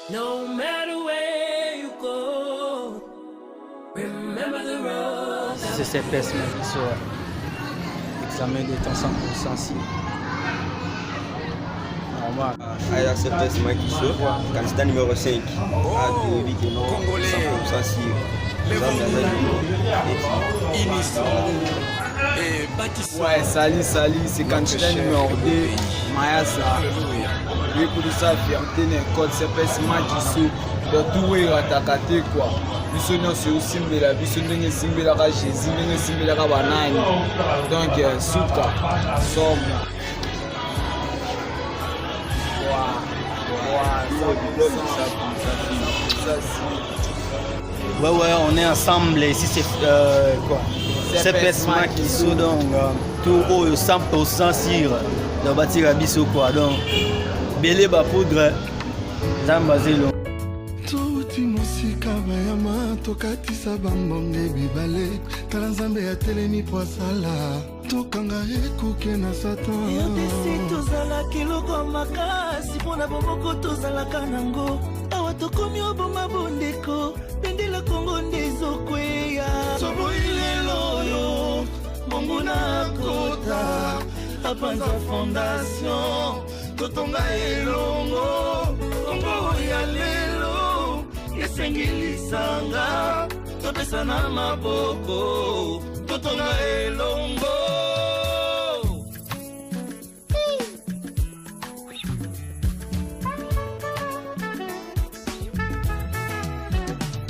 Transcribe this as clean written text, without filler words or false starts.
No matter where you go, remember the road. C'est cette pièce qui soit examen d'être 100% si. Normal. Aí acertei esse mic show, candidat numéro 5, à Dobi qui est non 100% sûr. Ouais, Sali, c'est candidat numéro 2, Mayasa. Et pour ça, fierté n'est code, c'est pas ce match ici. Donc tout est attaqué quoi. Bisogna c'est aussi de la bisogna simbi la rage, simbi la banane. Donc souka, somme. Ouais, on est ensemble ici, c'est quoi? C'est Pesma qui sont donc tout au 100% sur le bâtir à Bissau quoi. Donc, Belé Bapoudre, Zambazelo. Touti mosika bayama tokatisa bambonge bibale tala nzambe ya telemi po asala tokanga ekuke na satan yodesi tozala kiloko makasi mpona bomoko tozalaka nango awa tokomi oboma bondeko bendela kongo nde ezokweya toboyilelo oyo bongo na kota apanza fondation totonga elongo kongo ya lelo esengilisanga topesana maboko totonga elongo